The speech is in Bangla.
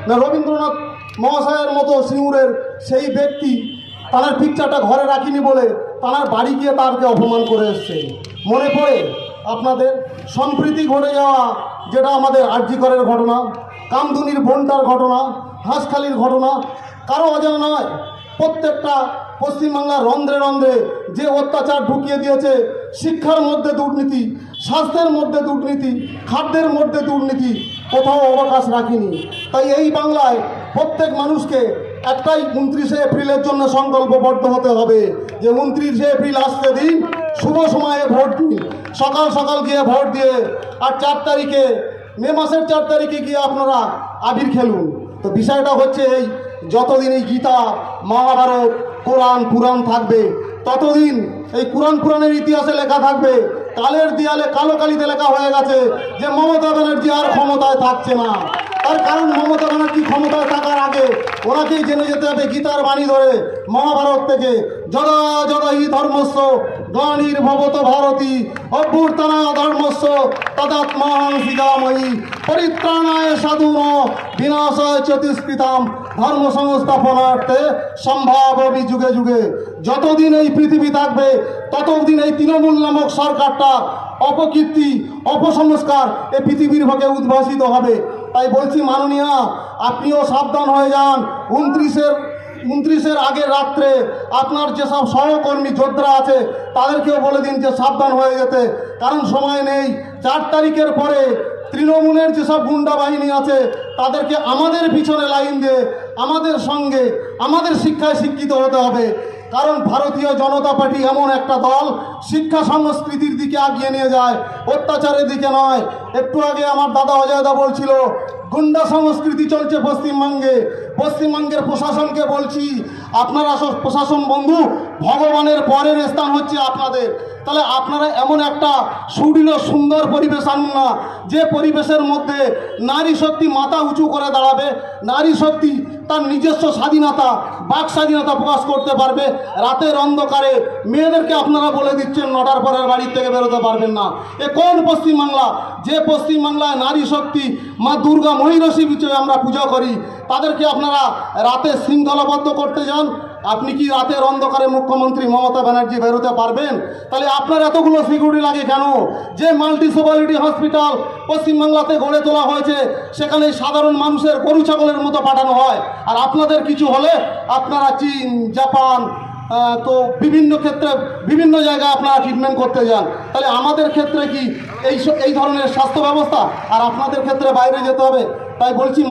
না রবীন্দ্রনাথ মহাশয়ের মতো সিঙ্গুরের সেই ব্যক্তি তার পিকচারটা ঘরে রাখিনি বলে তার বাড়ি গিয়ে তারকে অপমান করে এসছে। মনে পড়ে আপনাদের সম্প্রীতি ঘটে যাওয়া যেটা আমাদের আরজিকরের ঘটনা, কামদুনির বোনটার ঘটনা, হাঁসখালির ঘটনা কারো অজানা নয়। প্রত্যেকটা পশ্চিমবাংলার রন্ধ্রে রন্ধ্রে যে অত্যাচার ঢুকিয়ে দিয়েছে, শিক্ষার মধ্যে দুর্নীতি, স্বাস্থ্যের মধ্যে দুর্নীতি, খাদ্যের মধ্যে দুর্নীতি, কোথাও অবকাশ রাখিনি। তাই এই বাংলায় প্রত্যেক মানুষকে একটাই 29শে এপ্রিলের জন্য সংকল্পবদ্ধ হতে হবে যে 29শে এপ্রিল আসতে দিন, শুভ সময়ে ভোট দিন, সকাল সকাল গিয়ে ভোট দিয়ে আর 4 তারিখে মে মাসের 4 তারিখে গিয়ে আপনারা আবির খেলুন। তো বিষয়টা হচ্ছে এই, যতদিন এই গীতা, মহাভারত, কোরআন, পুরাণ থাকবে ততদিন এই পুরাণের ইতিহাসে লেখা থাকবে, কালের দেয়ালে কালো কালিতে লেখা হয়ে গেছে যে মমতা ব্যানার্জি আর ক্ষমতায় থাকছে না। তার কারণ মমতা ব্যানার্জি ক্ষমতায় থাকার আগে ওনাকেই জেনে যেতে হবে গীতার বাণী ধরে মহাভারত থেকে, যদা যদা হি ধর্মস্য গ্লানির্ভবত ভারতী অভ্যুত্থানা ধর্মস্য তদাত্মাহং সৃজামহি পরিত্রাণায় সাধুনাং বিনাশায় চ দুষ্কৃতাম ধর্ম সংস্থাপনার্থে সম্ভাববি যুগে যুগে। যতদিন এই পৃথিবী থাকবে ততদিন এই তৃণমূল নামক সরকারটা অপকীর্তি, অপসংস্কার এ পৃথিবীর ভাগে উদ্ভাসিত হবে। তাই বলছি মাননীয়া, আপনিও সাবধান হয়ে যান। 29-এর আগের রাত্রে আপনার যেসব সহকর্মী যোদ্ধারা আছে তাদেরকেও বলে দিন যে সাবধান হয়ে যেতে, কারণ সময় নেই। 4 তারিখের পরে তৃণমূলের যেসব গুন্ডা বাহিনী আছে তাদেরকে আমাদের পিছনে লাইন দিয়ে আমাদের সঙ্গে আমাদের শিক্ষায় শিক্ষিত হতে হবে। কারণ ভারতীয় জনতা পার্টি এমন একটা দল শিক্ষা সংস্কৃতির দিকে আগিয়ে নিয়ে যায়, অত্যাচারের দিকে নয়। একটু আগে আমার দাদা অজয়দা বলছিল গুন্ডা সংস্কৃতি চলছে পশ্চিমবঙ্গে। পশ্চিমবঙ্গের প্রশাসনকে বলছি, আপনারা সব প্রশাসন বন্ধু, ভগবানের পরের স্থান হচ্ছে আপনাদের। তাহলে আপনারা এমন একটা সুদৃঢ় সুন্দর পরিবেশ আনুন না, যে পরিবেশের মধ্যে নারী শক্তি মাথা উঁচু করে দাঁড়াবে, নারী শক্তি তার নিজস্ব স্বাধীনতা, বাক স্বাধীনতা প্রকাশ করতে পারবে। রাতের অন্ধকারে মেয়েদেরকে আপনারা বলে দিচ্ছেন 9টার পরের বাড়ির থেকে বেরোতে পারবেন না। এ কোন পশ্চিমবাংলা? যে পশ্চিমবাংলায় নারী শক্তি মা দুর্গা মহিষী বিষয়ে আমরা পূজা করি, তাদেরকে আপনারা রাতে শৃঙ্খলাবদ্ধ করতে যান। আপনি কি রাতের অন্ধকারে মুখ্যমন্ত্রী মমতা ব্যানার্জি বেরোতে পারবেন? তাহলে আপনার এতগুলো সিকিউরিটি লাগে কেন? যে মাল্টি স্পেশালিটি হসপিটাল পশ্চিমবাংলাতে গড়ে তোলা হয়েছে সেখানে সাধারণ মানুষের গরু ছাগলের মতো পাঠানো হয়, আর আপনাদের কিছু হলে আপনারা চীন, জাপান, তো বিভিন্ন ক্ষেত্রে বিভিন্ন জায়গায় আপনারা ট্রিটমেন্ট করতে যান। তাহলে আমাদের ক্ষেত্রে কি এই ধরনের স্বাস্থ্য ব্যবস্থা, আর আপনাদের ক্ষেত্রে বাইরে যেতে হবে? তাই বলছি